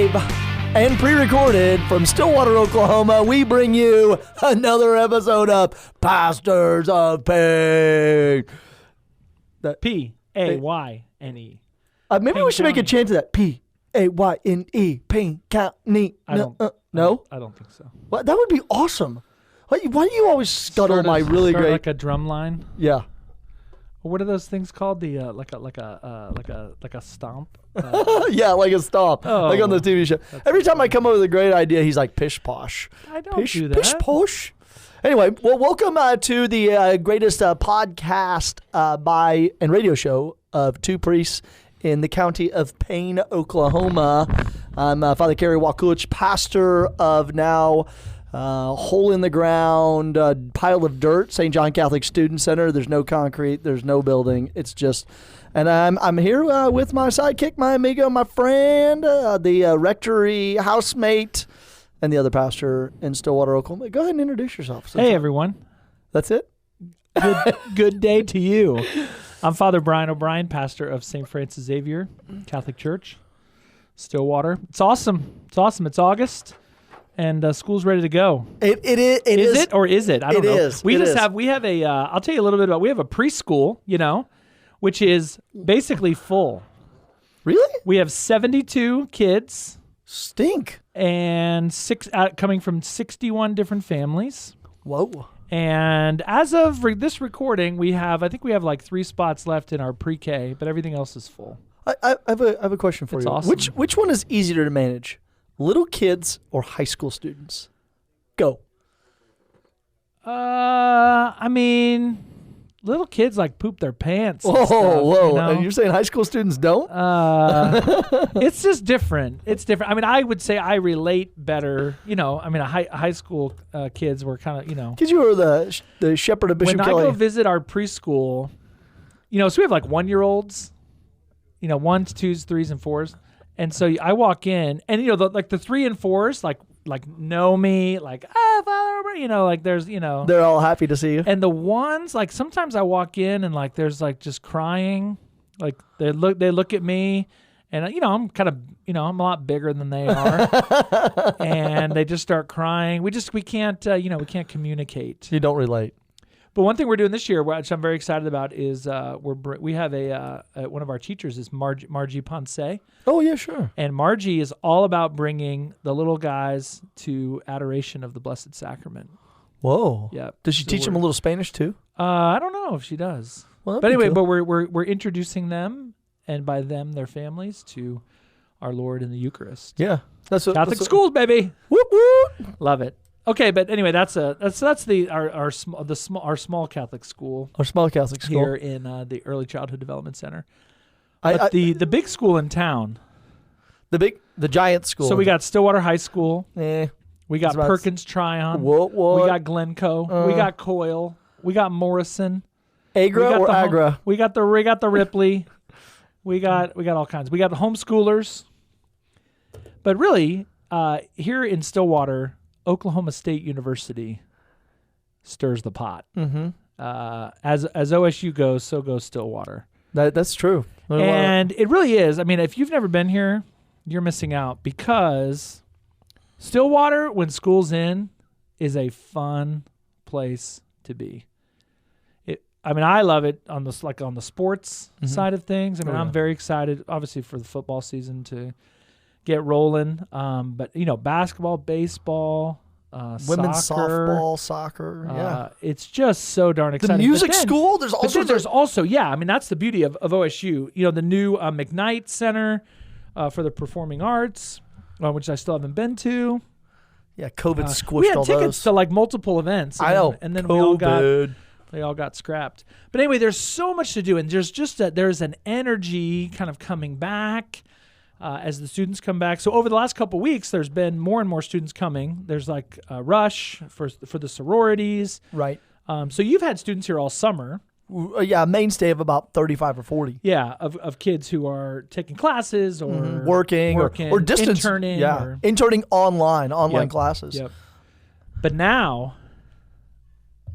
live and pre-recorded from Stillwater, Oklahoma, we bring you another episode of Pastors of Pain. P-A-Y-N-E. Maybe we should make a chant of that. P-A-Y-N-E. Pain County. No? I don't think so. What? That would be awesome. Why do you always scuttle my really great... like a drum line? Yeah. What are those things called? The like a stomp. Yeah, like a stomp, like on the TV show. Every time I come up with a great idea, he's like pish posh. I don't do that. Pish posh. Anyway, well, welcome to the greatest podcast and radio show of two priests in the county of Payne, Oklahoma. I'm Father Kerry Wakulich, pastor of now. Hole in the ground, pile of dirt, St. John Catholic Student Center. There's no concrete. There's no building. It's just, and I'm here with my sidekick, my amigo, my friend, the rectory housemate, and the other pastor in Stillwater, Oklahoma. Go ahead and introduce yourself. Hey, everyone. That's it? Good day to you. I'm Father Brian O'Brien, pastor of St. Francis Xavier Catholic Church, Stillwater. It's awesome. It's August. And school's ready to go. Is it or is it? I don't know. It is. We have a. I'll tell you a little bit about. We have a preschool, which is basically full. Really? We have 72 kids. Stink. And coming from 61 different families. Whoa. And as of this recording, I think we have like 3 spots left in our pre-K, but everything else is full. I have a question for you. Awesome. Which one is easier to manage? Little kids or high school students? Go. I mean, little kids like poop their pants. Whoa. And you're saying high school students don't? It's just different. It's different. I mean, I would say I relate better. High school kids were kind of, Because you were the shepherd of Bishop Kelly. When I go visit our preschool, so we have like 1-year-olds, 1s, 2s, 3s, and 4s. And so I walk in, and the 3 and 4s like know me, like Father, there's they're all happy to see you. And the ones sometimes I walk in and there's just crying, they look at me, and I'm kind of I'm a lot bigger than they are, and they just start crying. We can't we can't communicate. You don't relate. But one thing we're doing this year, which I'm very excited about, is we have one of our teachers is Margie Ponce. Oh yeah, sure. And Margie is all about bringing the little guys to adoration of the Blessed Sacrament. Whoa. Yeah. Does she teach them a little Spanish too? I don't know if she does. Well, but anyway, cool. but we're introducing them, and by them their families, to our Lord in the Eucharist. Yeah, Catholic schools, baby. Whoop whoop. Love it. Okay, but anyway, that's our small Catholic school. Our small Catholic school here in the Early Childhood Development Center. The big school in town, the giant school. So we got Stillwater High School. We got Perkins Tryon. What? We got Glencoe. We got Coyle. We got Morrison. Agra or Agra? We got the Ripley. we got all kinds. We got the homeschoolers. But really, here in Stillwater, Oklahoma State University stirs the pot. Mm-hmm. As OSU goes, so goes Stillwater. That's true. And it really is. I mean, if you've never been here, you're missing out, because Stillwater, when school's in, is a fun place to be. I love it on the sports side of things. I'm very excited, obviously, for the football season to get rolling. But basketball, baseball, women's softball, soccer. Yeah, it's just so darn exciting. The music school. There's also that's the beauty of OSU. The new McKnight Center for the Performing Arts, which I still haven't been to. Yeah, COVID squished all those. We had tickets to multiple events. I know, and then COVID. they all got scrapped. But anyway, there's so much to do, and there's an energy kind of coming back. As the students come back. So over the last couple of weeks, there's been more and more students coming. There's a rush for the sororities. Right. So you've had students here all summer. Yeah, a mainstay of about 35 or 40. Yeah, of kids who are taking classes or working or distance. Interning. Yeah, interning online classes. Yep. But now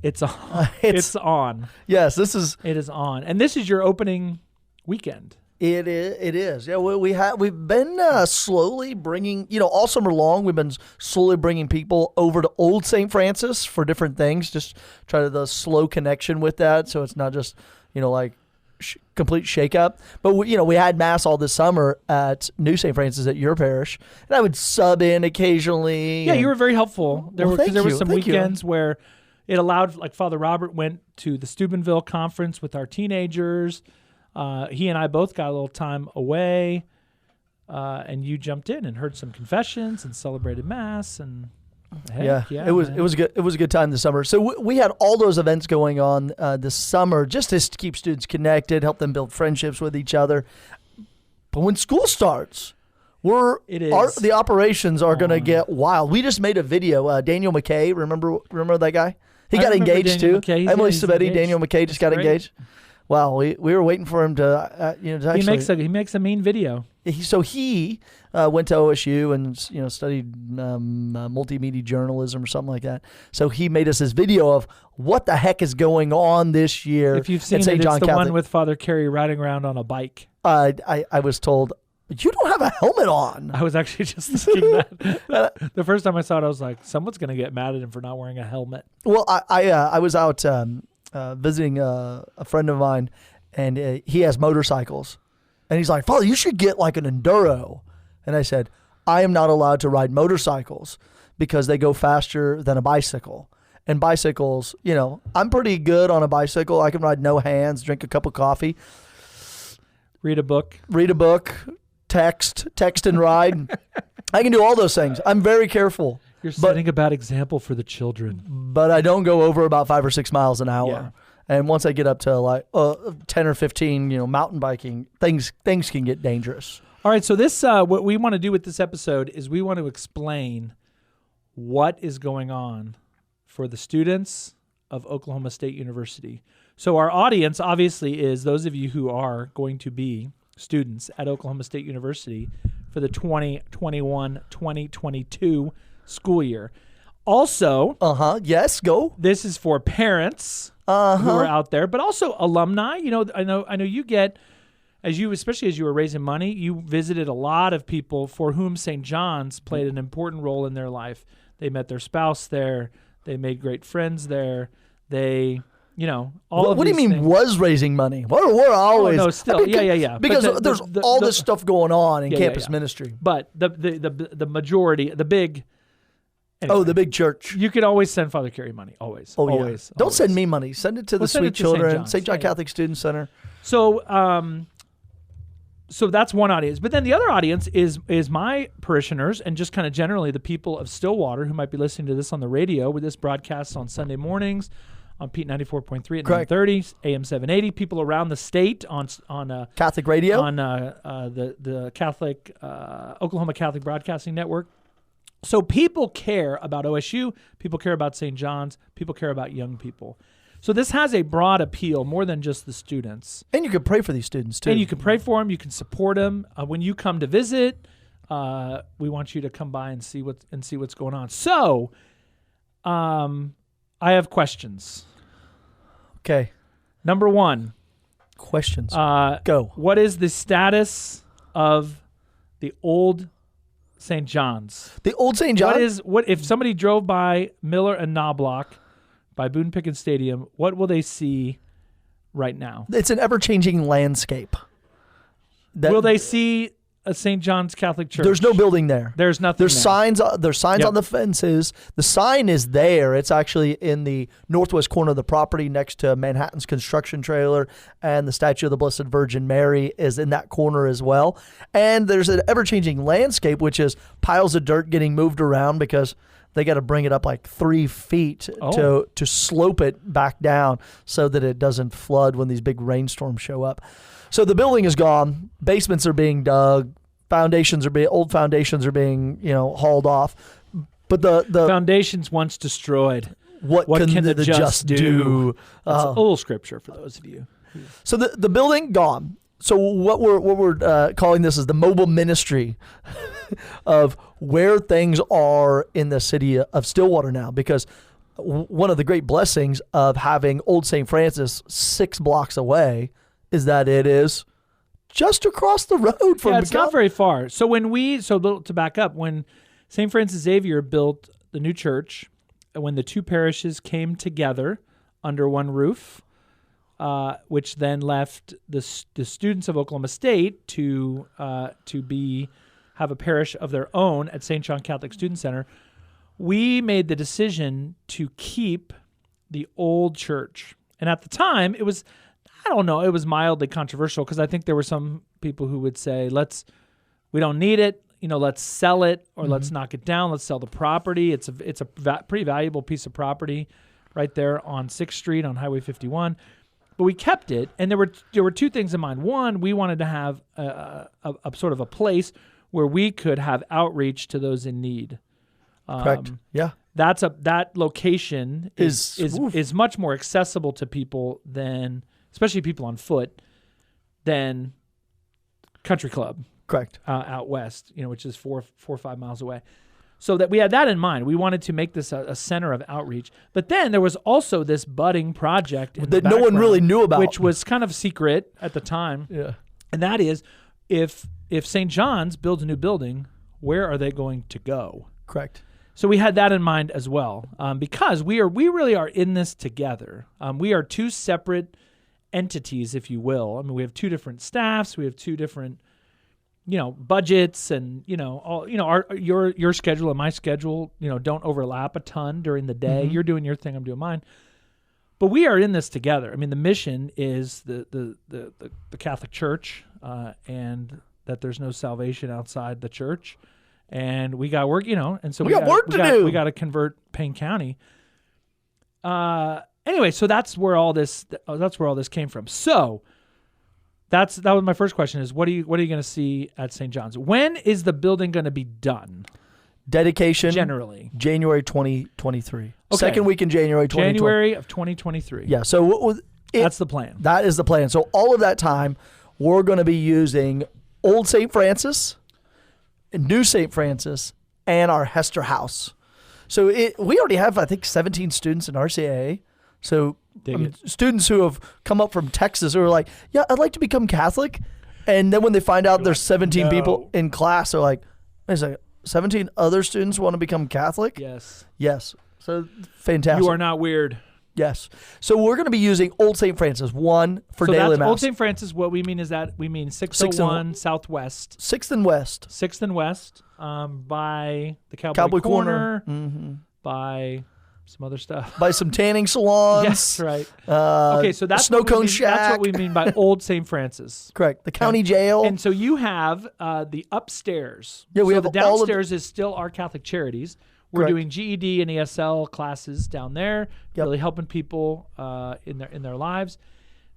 it's on. It's on. Yes, it is on. And this is your opening weekend. It is. Yeah, we've been slowly bringing, all summer long we've been slowly bringing people over to Old St. Francis for different things. Just try to the slow connection with that, so it's not just like complete shakeup. But we had mass all this summer at New St. Francis at your parish, and I would sub in occasionally. Yeah, you were very helpful. There were some weekends you. where it allowed, like Father Robert went to the Steubenville conference with our teenagers. He and I both got a little time away, and you jumped in and heard some confessions and celebrated mass. And it was good. It was a good time this summer. So we had all those events going on this summer just to keep students connected, help them build friendships with each other. But when school starts, the operations are going to get wild. We just made a video. Daniel McKay, remember that guy? He got engaged too. Emily Sabetti, Daniel McKay just got engaged. Wow, we were waiting for him to actually. He makes a mean video. So he went to OSU and studied multimedia journalism or something like that. So he made us this video of what the heck is going on this year. If you've seen it, it's the one with Father Carey riding around on a bike. I was told, you don't have a helmet on. I was actually just thinking that. The first time I saw it, I was like, someone's going to get mad at him for not wearing a helmet. Well, I was out visiting a friend of mine, and he has motorcycles. And he's like, Father, you should get like an enduro. And I said, I am not allowed to ride motorcycles because they go faster than a bicycle. And bicycles, I'm pretty good on a bicycle. I can ride no hands, drink a cup of coffee. Read a book, text and ride. I can do all those things. I'm very careful. You're setting a bad example for the children. But I don't go over about 5 or 6 miles an hour. Yeah. And once I get up to like 10 or 15, mountain biking, things can get dangerous. All right, so this what we want to do with this episode is we want to explain what is going on for the students of Oklahoma State University. So our audience obviously is those of you who are going to be students at Oklahoma State University for the 2021-2022 school year. Also, yes, go. This is for parents who are out there, but also alumni. I know you get, especially as you were raising money, you visited a lot of people for whom St. John's played an important role in their life. They met their spouse there. They made great friends there. They, all of what do you mean things. Was raising money? We're always. Oh, no, still, yeah. Because there's all this stuff going on in campus ministry. But the majority, the big. Anyway, the big church. You can always send Father Carey money. Always. Oh, yeah. Always. Don't send me money. Send it to the Sweet Children, St. John Yeah. Catholic Student Center. So that's one audience. But then the other audience is my parishioners and just kind of generally the people of Stillwater who might be listening to this on the radio with this broadcast on Sunday mornings on Pete 94.3 at 9:30, AM 780. People around the state on Catholic radio, on the Catholic Oklahoma Catholic Broadcasting Network. So people care about OSU, people care about St. John's, people care about young people. So this has a broad appeal, more than just the students. And you can pray for these students, too. And you can pray for them, you can support them. When you come to visit, we want you to come by and see what's going on. So I have questions. Okay. Number one. Questions. Go. What is the status of the old St. John's? The old St. John's? What if somebody drove by Miller and Knobloch by Boone Pickens Stadium, what will they see right now? It's an ever-changing landscape. Will they see a St. John's Catholic Church? There's no building there. There's nothing There's signs. There's signs on the fences. The sign is there. It's actually in the northwest corner of the property next to Manhattan's construction trailer, and the statue of the Blessed Virgin Mary is in that corner as well. And there's an ever-changing landscape, which is piles of dirt getting moved around because they got to bring it up like 3 feet to slope it back down so that it doesn't flood when these big rainstorms show up. So the building is gone. Basements are being dug. Old foundations are being hauled off. But the foundations once destroyed. What can the just do? That's a little scripture for those of you. So the building gone. So what we're calling this is the mobile ministry of where things are in the city of Stillwater now, because one of the great blessings of having Old St. Francis 6 blocks away is that it is just across the road from. Yeah, it's not very far. So to back up, when St. Francis Xavier built the new church, when the two parishes came together under one roof, which then left the students of Oklahoma State to have a parish of their own at St. John Catholic Student Center, we made the decision to keep the old church. And at the time, it was mildly controversial because I think there were some people who would say, we don't need it, let's sell it or let's knock it down, let's sell the property. It's a pretty valuable piece of property right there on 6th Street on Highway 51. But we kept it, and there were two things in mind. One, we wanted to have a sort of a place where we could have outreach to those in need. Correct. Yeah. That location is much more accessible to people than, especially people on foot, than Country Club. Correct. Out west, which is 4 or 5 miles away. So that we had that in mind. We wanted to make this a center of outreach. But then there was also this budding project that no one really knew about, which was kind of secret at the time. Yeah. And that is, if St. John's builds a new building, where are they going to go? Correct. So we had that in mind as well, because we really are in this together. We are two separate entities, if you will. I mean, we have two different staffs. We have two different budgets, and your schedule and my schedule, don't overlap a ton during the day. You're doing your thing, I'm doing mine. But we are in this together. I mean, the mission is the Catholic Church, and that there's no salvation outside the church, and we got work, and so we got work to do. We got to convert Payne County. Anyway, so that's where all this came from. So. That was my first question: is what are you going to see at St. John's? When is the building going to be done? Dedication generally January 2023. Okay. Second week in January 2023. January of 2023. Yeah. So that's the plan. That is the plan. So all of that time, we're going to be using Old St. Francis, New St. Francis, and our Hester House. So we already have, I think, 17 students in RCAA. So students who have come up from Texas who are like, yeah, I'd like to become Catholic. And then when they find out there's 17 people in class, they're like, wait a second, 17 other students want to become Catholic? Yes. So fantastic. You are not weird. Yes. So we're going to be using Old St. Francis, one for daily mass. Old St. Francis, what we mean is that we mean 601 Southwest. 6th and West. 6th and West, by the Cowboy Corner. By some other stuff. By some tanning salons. Yes, right. Okay, so that's Snow Cone Shack. That's what we mean by Old St. Francis. Correct. The county jail. And so you have the upstairs. Yeah, we have the downstairs is still our Catholic Charities. We're doing GED and ESL classes down there, really helping people in their lives.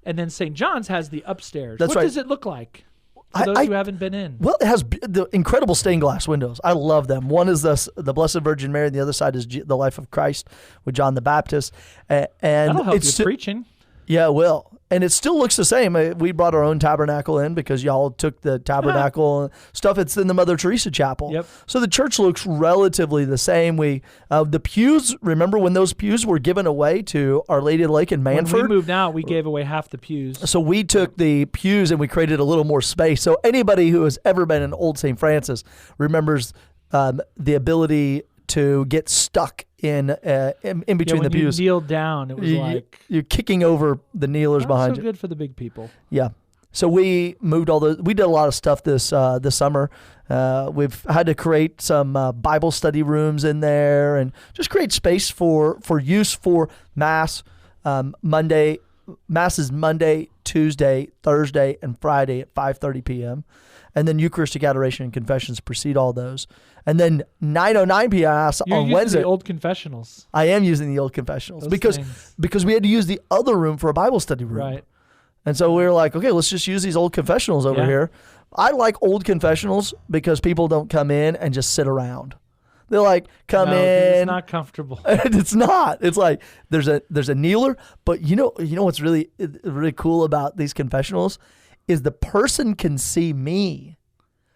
And then St. John's has the upstairs. That's right. What does it look like? For those who haven't been in. Well, it has the incredible stained glass windows. I love them. One is the Blessed Virgin Mary, and the other side is the Life of Christ with John the Baptist. And that'll help you preaching. Yeah, it will. And it still looks the same. We brought our own tabernacle in because y'all took the tabernacle stuff. It's in the Mother Teresa Chapel. Yep. So the church looks relatively the same. The pews, remember when those pews were given away to Our Lady of the Lake in Manford? When we moved out, we gave away half the pews. So we took the pews and we created a little more space. So anybody who has ever been in Old St. Francis remembers the ability to get stuck in between the pews. You kneeled down, it was you're kicking over the kneelers behind you. So good for the big people. Yeah. So we moved we did a lot of stuff this summer. We've had to create some Bible study rooms in there and just create space for use for Mass. Mass is Monday, Tuesday, Thursday, and Friday at 5:30 p.m. And then Eucharistic Adoration and Confessions precede all those. And then 9:09 p.m. Mass on Wednesday. The old confessionals. I am using the old confessionals because we had to use the other room for a Bible study room. Right. And so we were like, okay, let's just use these old confessionals over here. I like old confessionals because people don't come in and just sit around. They're like, come in. It's not comfortable. It's not. It's like there's a kneeler, but you know what's really cool about these confessionals is the person can see me,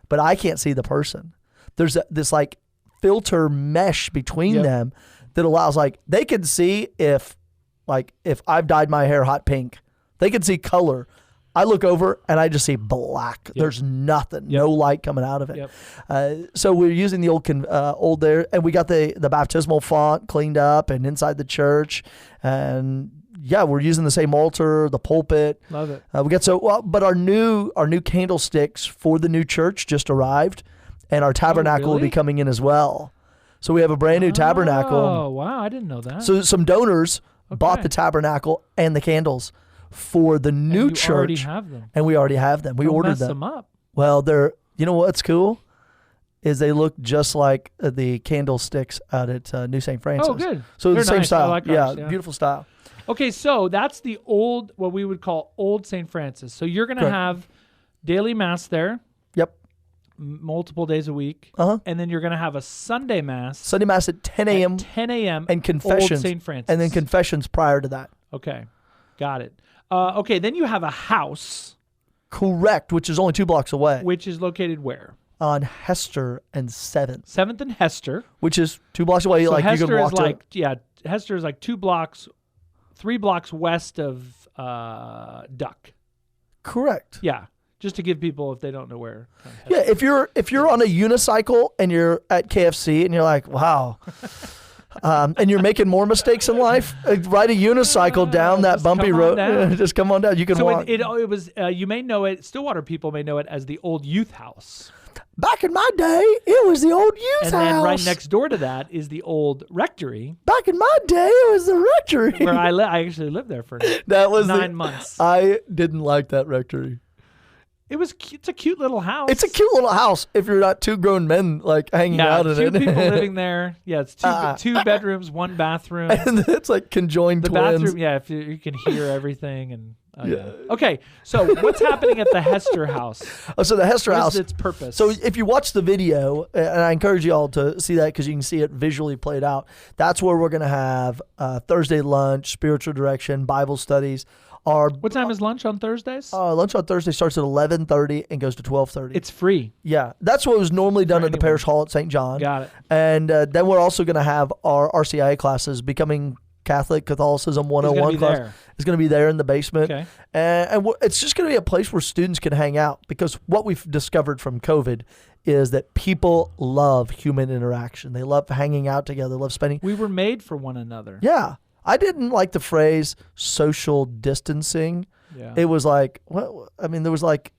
but I can't see the person. There's this like filter mesh between them that allows they can see if I've dyed my hair hot pink. They can see color. I look over and I just see black. There's nothing, no light coming out of it. So we're using the old there, and we got the baptismal font cleaned up and inside the church, and we're using the same altar, the pulpit. Love it. But our new candlesticks for the new church just arrived, and our tabernacle will be coming in as well. So we have a brand new tabernacle. Oh, wow. I didn't know that. So some donors bought the tabernacle and the candles for the new church. Already have them. And we already have them. We ordered them. Up. Well, you know what's cool? Is they look just like the candlesticks out at New St. Francis. Oh, good. So They're the same nice. style. I like ours, Beautiful style. Okay, so that's the old, what we would call old St. Francis. So you're going to have daily mass there. Yep. Multiple days a week. And then you're going to have a Sunday mass. Sunday mass at 10 a.m. 10 a.m. And confessions. Old St. Francis. And then confessions prior to that. Okay. Got it. Okay, then you have a house. Correct, which is only 2 blocks away. Which is located where? On Hester and 7th. 7th and Hester. Which is 2 blocks away. So like Hester you can walk is to like, Hester is like 3 blocks west of Duck. Correct. Yeah. Just to give people, if they don't know where. Yeah, if you're on a unicycle and you're at KFC and you're like, wow, and you're making more mistakes in life, ride a unicycle down that bumpy road. Just come on down. You can walk. It was, you may know it, Stillwater people may know it as the old youth house. Back in my day, it was the old youth house. And then right next door to that is the old rectory. Back in my day, it was the rectory. Where I actually lived there for 9 months. I didn't like that rectory. It's a cute little house. It's a cute little house if you're not 2 grown men like hanging out in it. 2 people living there. Yeah, it's 2 bedrooms, 1 bathroom. And it's like conjoined the twins. Bathroom, if you can hear everything and. Okay, so what's happening at the Hester house? So the Hester house. What is its purpose? So if you watch the video, and I encourage you all to see that because you can see it visually played out, that's where we're going to have Thursday lunch, spiritual direction, Bible studies. What time is lunch on Thursdays? Lunch on Thursday starts at 11:30 and goes to 12:30. It's free. Yeah, that's what was normally done at the parish hall at St. John. Got it. And then we're also going to have our RCIA classes, Becoming Catholicism 101 class. It's going to be there in the basement. Okay. And it's just going to be a place where students can hang out because what we've discovered from COVID is that people love human interaction. They love hanging out together, love spending. We were made for one another. Yeah. I didn't like the phrase social distancing. Yeah. It was like, there was like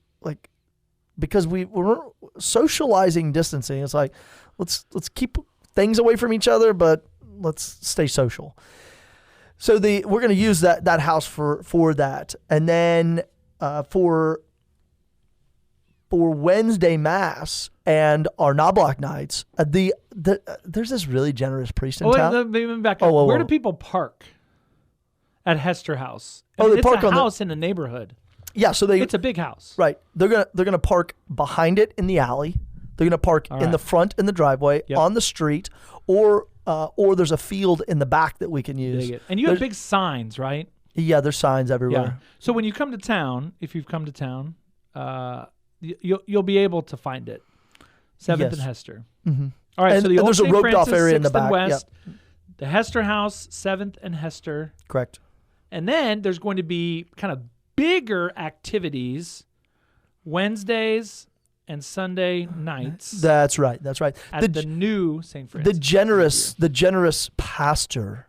because we were socializing distancing. It's like, let's keep things away from each other, but let's stay social. So we're going to use that house for that. And then for Wednesday Mass and our Knobloch nights, there's this really generous priest in town. Let me back up. Where do people park at Hester House? They park on a house in the neighborhood. Yeah, so it's a big house. Right. They're gonna park behind it in the alley. They're gonna park in the front in the driveway, on the street, or there's a field in the back that we can use. And you have big signs, right? Yeah, there's signs everywhere. Yeah. So when you come to town, if you've come to town, you'll be able to find it. 7th and Hester. Mm-hmm. All right. So the old there's St. a roped off area in the Francis, 6th back. and West, the Hester House, 7th and Hester. Correct. And then there's going to be kind of bigger activities Wednesdays and Sunday nights. That's right. At the new St. Francis. The generous pastor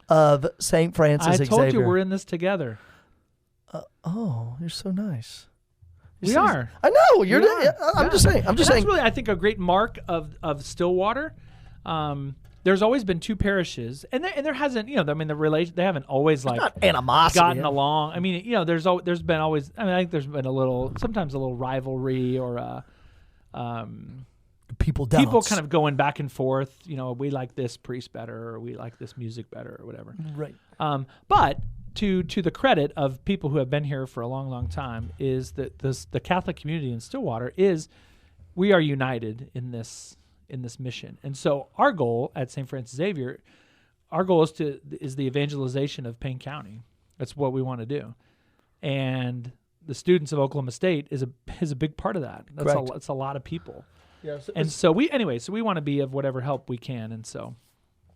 of St. Francis Xavier. I told you we're in this together. You're so nice. We are. I know. I'm just saying. That's really, I think, a great mark of Stillwater. There's always been 2 parishes, and there hasn't, they haven't always not animosity gotten along. I mean, there's been always. I think there's been sometimes a little rivalry or people kind of going back and forth. We like this priest better, or we like this music better, or whatever. Right. But to the credit of people who have been here for a long, long time is that the Catholic community in Stillwater we are united in this mission. And so our goal at St. Francis Xavier, is the evangelization of Payne County. That's what we want to do. And the students of Oklahoma State is a big part of that. That's a lot of people. Yeah, so we want to be of whatever help we can, and so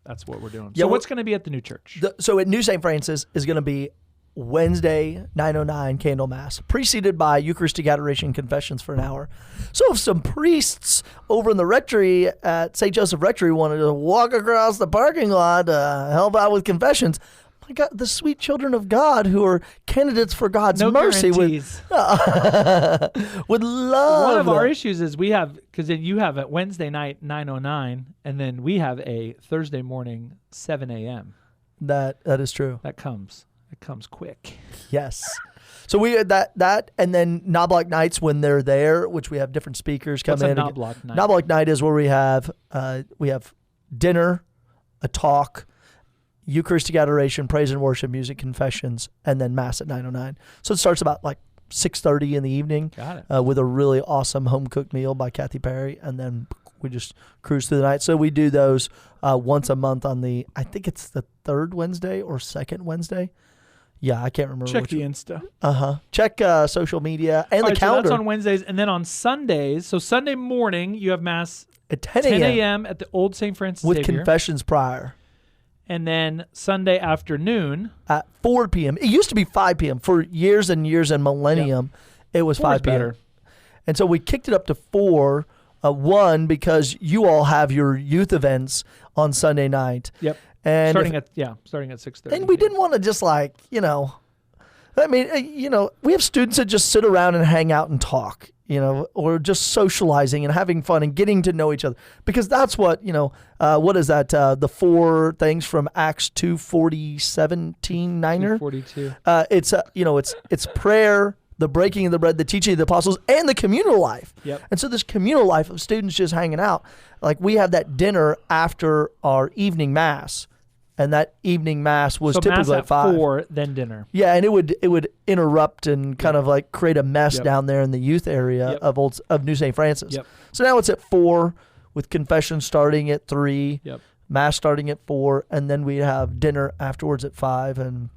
that's what we're doing. So what's going to be at the new church? So at New St. Francis is going to be Wednesday, 9:09 candle mass, preceded by Eucharistic adoration confessions for an hour. So if some priests over in the rectory at St. Joseph Rectory wanted to walk across the parking lot to help out with confessions, my God, the sweet children of God who are candidates for God's mercy would love. One of our that. issues is we have, because you have a Wednesday night 9:09, and then we have a Thursday morning 7 a.m. That is true. It comes quick. Yes. So we had that, and then Knobloch nights when they're there, which we have different speakers come What's in. a Knobloch night? Knobloch night is where we have dinner, a talk, Eucharistic adoration, praise and worship, music, confessions, and then mass at 9:09. So it starts about like 6:30 in the evening. Got it. With a really awesome home cooked meal by Kathy Perry, and then we just cruise through the night. So we do those once a month on I think it's the third Wednesday or second Wednesday. Yeah, I can't remember. Check the Insta. Check social media and the calendar. So that's on Wednesdays, and then on Sundays. So Sunday morning you have mass at 10 a.m. at the Old St. Francis with Xavier. confessions prior. And then Sunday afternoon at 4 p.m. It used to be 5 p.m. for years and years and millennium. It was 5 p.m. better. And so we kicked it up to 4. One, because you all have your youth events on Sunday night. Yep. And starting at 6:30. And we didn't want to just we have students that just sit around and hang out and talk, or just socializing and having fun and getting to know each other, because that's what, what is that? The 4 things from Acts 2:40-17 niner. 42. It's prayer, the breaking of the bread, the teaching of the apostles, and the communal life. Yep. And so this communal life of students just hanging out, like we have that dinner after our evening mass, and that evening mass was typically mass at 5. 4, then dinner. Yeah, and it would interrupt and kind of like create a mess down there in the youth area of New St. Francis. Yep. So now it's at 4 with confession starting at 3, Yep. mass starting at 4, and then we have dinner afterwards at 5, and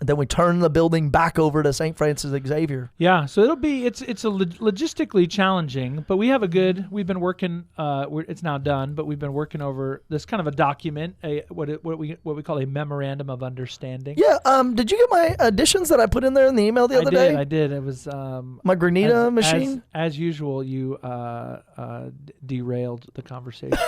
then we turn the building back over to St. Francis Xavier. Yeah, so it's logistically challenging, but we've been working. It's now done, but we've been working over this kind of a document, what we call a memorandum of understanding. Yeah. Did you get my additions that I put in there in the email the other day? I did. It was my Granita machine. As usual, you derailed the conversation.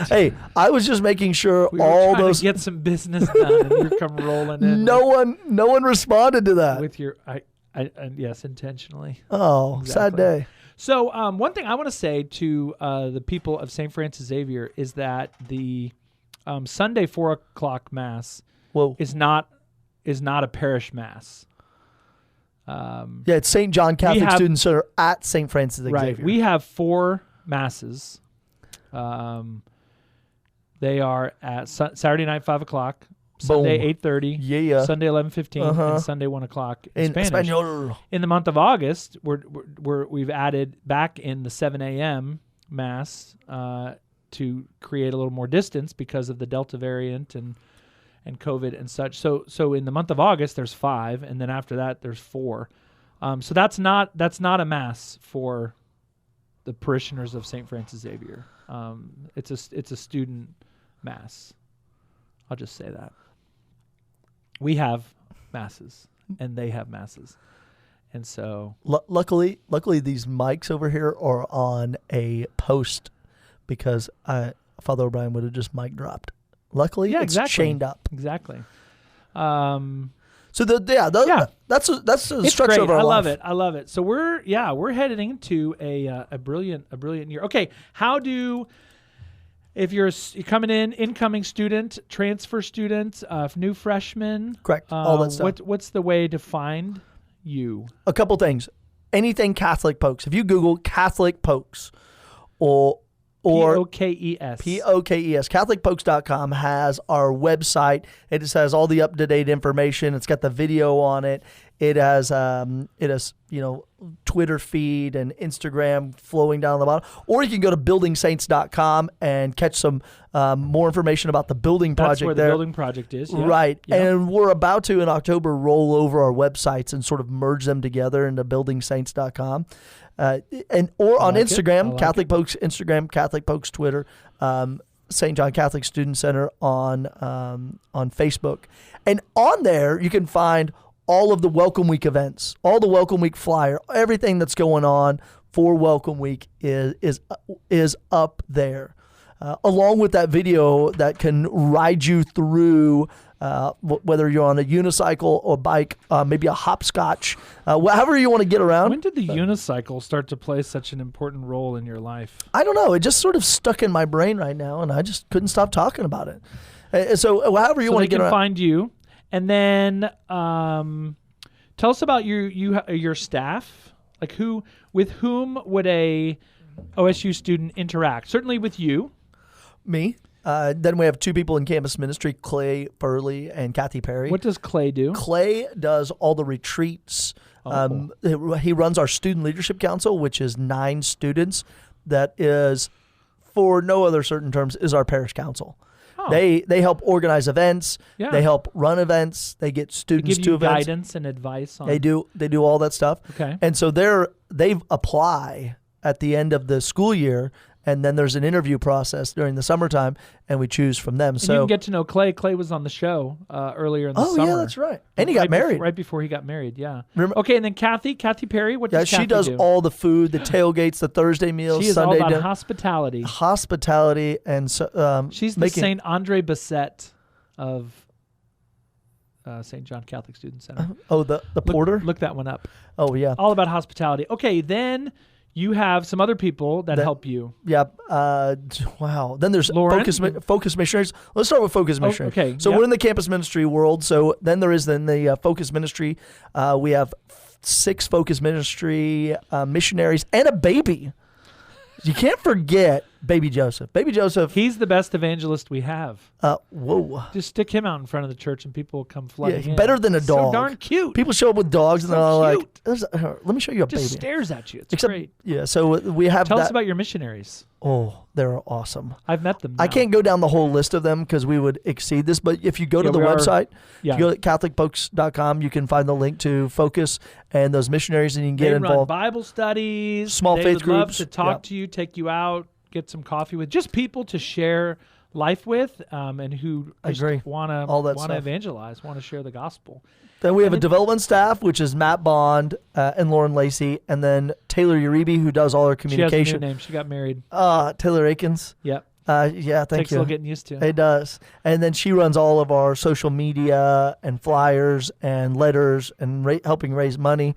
Hey, I was just making sure we were all trying those to get some business done, and you come rolling in. No one responded to that. With your, yes, intentionally. Oh, exactly. Sad day. So one thing I want to say to the people of St. Francis Xavier is that the Sunday 4 o'clock mass is not a parish mass. It's St. John Catholic Student Center at St. Francis Xavier. Right. We have 4 masses. They are at Saturday night 5 o'clock. Sunday 8:30, Sunday 11:15, and Sunday 1 o'clock in Spanish. Espanol. In the month of August, we've added back in the 7 a.m. mass to create a little more distance because of the Delta variant and COVID and such. So in the month of August, there's 5, and then after that, there's 4. So that's not a mass for the parishioners of St. Francis Xavier. It's a student mass. I'll just say that. We have masses, and they have masses, and so luckily these mics over here are on a post, because Father O'Brien would have just mic dropped. Luckily, it's chained up. Exactly. So that's the structure of our life. I love it. So we're heading into a brilliant year. Okay, if you're coming incoming student, transfer student, new freshman, correct, all that stuff. What's the way to find you? A couple things. Anything Catholic Pokes. If you Google Catholic Pokes or P-O-K-E-S. P-O-K-E-S. CatholicPokes.com has our website. It just has all the up-to-date information. It's got the video on it. It has Twitter feed and Instagram flowing down the bottom. Or you can go to buildingsaints.com and catch some more information about the building project. That's where the building project is. Yep. Right. Yep. And we're about to, in October, roll over our websites and sort of merge them together into buildingsaints.com. Or on Instagram, Catholic Pokes Instagram, Catholic Pokes Twitter. St. John Catholic Student Center on Facebook. And on there, you can find all of the Welcome Week events, all the Welcome Week flyer, everything that's going on for Welcome Week is up there, along with that video that can ride you through, whether you're on a unicycle or bike, maybe a hopscotch, however you want to get around. When did the unicycle start to play such an important role in your life? I don't know. It just sort of stuck in my brain right now, and I just couldn't stop talking about it. So however you want to get around. They can find you. And then tell us about your staff. Like with whom would a OSU student interact? Certainly with you. Me. Then we have two people in campus ministry, Clay Furley and Kathy Perry. What does Clay do? Clay does all the retreats. He runs our Student Leadership Council, which is 9 students. That is, for no other certain terms, is our parish council. Oh. They help organize events. Yeah. They help run events. They get students to events. Guidance and advice. They do all that stuff. Okay. And so they apply at the end of the school year, and then there's an interview process during the summertime, and we choose from them. And you can get to know Clay. Clay was on the show earlier in the summer. Oh, yeah, that's right. And he got married. Right before he got married, yeah. Okay, and then Kathy Perry, what does Kathy do? She does all the food, the tailgates, the Thursday meals, she is Sunday all about dinner. hospitality. Hospitality, and so, she's the St. Andre Bassett of St. John Catholic Student Center. The porter? Look that one up. Oh, yeah. All about hospitality. Okay, then you have some other people that help you. Yeah. Wow. Then there's Focus Missionaries. Let's start with Focus Missionaries. Okay. So we're in the campus ministry world. So then there is the Focus Ministry. We have 6 Focus Ministry missionaries and a baby. You can't forget Baby Joseph. Baby Joseph. He's the best evangelist we have. Whoa. Just stick him out in front of the church and people will come flooding in. Better than a dog. So darn cute. People show up with dogs and they're all like, let me show you a baby. Just stares at you. It's great. Yeah, so we have Tell us about your missionaries. Oh, they're awesome. I've met them now. I can't go down the whole list of them because we would exceed this, but if you go to the website, if you go to CatholicFolks.com, you can find the link to Focus and those missionaries, and you can get involved. Run Bible studies. Small faith groups. They would love to talk to you, take you out, get some coffee with, just people to share life with, and who want to evangelize, want to share the gospel. Then we have a development staff, which is Matt Bond and Lauren Lacey, and then Taylor Uribe, who does all our communication. She has a new name. She got married. Taylor Akins. Yep. Yeah, thank Takes you. a little getting used to. It does. And then she runs all of our social media and flyers and letters and helping raise money.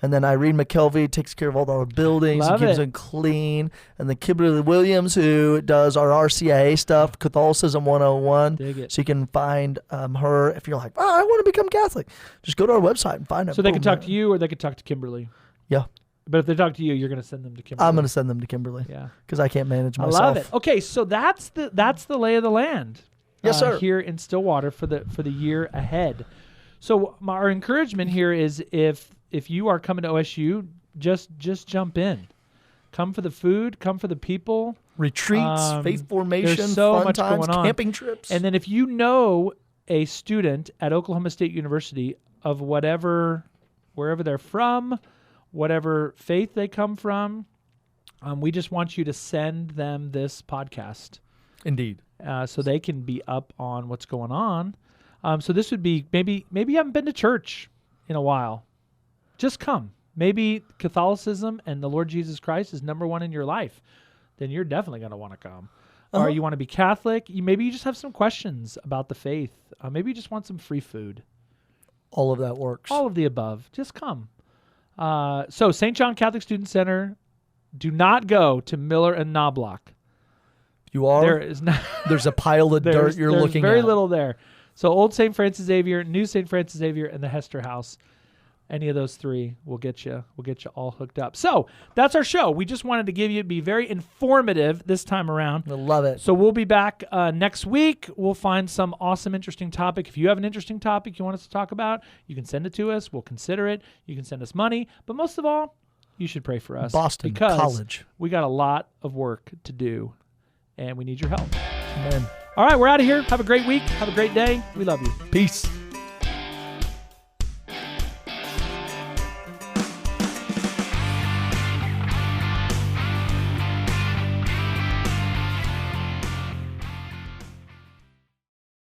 And then Irene McKelvey takes care of all our buildings and keeps them clean. And then Kimberly Williams, who does our RCIA stuff, Catholicism 101. Dig it. So you can find her if you're like, I want to become Catholic. Just go to our website and find her. So they can talk to you or they can talk to Kimberly. Yeah. But if they talk to you, you're going to send them to Kimberly. I'm going to send them to Kimberly. Yeah. Because I can't manage myself. I love it. Okay, so that's the lay of the land. Yes, sir. Here in Stillwater for the year ahead. So our encouragement here is if you are coming to OSU, just jump in. Come for the food. Come for the people. Retreats, faith formation, there's so fun much times, going on. camping trips. And then if you know a student at Oklahoma State University of wherever they're from, whatever faith they come from, we just want you to send them this podcast. Indeed. So they can be up on what's going on. So this would be maybe you haven't been to church in a while. Just come. Maybe Catholicism and the Lord Jesus Christ is number one in your life. Then you're definitely going to want to come. Or you want to be Catholic. Maybe you just have some questions about the faith. Maybe you just want some free food. All of that works. All of the above. Just come. So St. John Catholic Student Center, do not go to Miller and Knobloch. You are? There is not. There's a pile of dirt you're looking at. There's very little there. So Old St. Francis Xavier, New St. Francis Xavier, and the Hester House. Any of those three will get you all hooked up. So that's our show. We just wanted to be very informative this time around. I love it. So we'll be back next week. We'll find some awesome, interesting topic. If you have an interesting topic you want us to talk about, you can send it to us. We'll consider it. You can send us money. But most of all, you should pray for us. Boston because College. We got a lot of work to do, and we need your help. Amen. All right, we're out of here. Have a great week. Have a great day. We love you. Peace.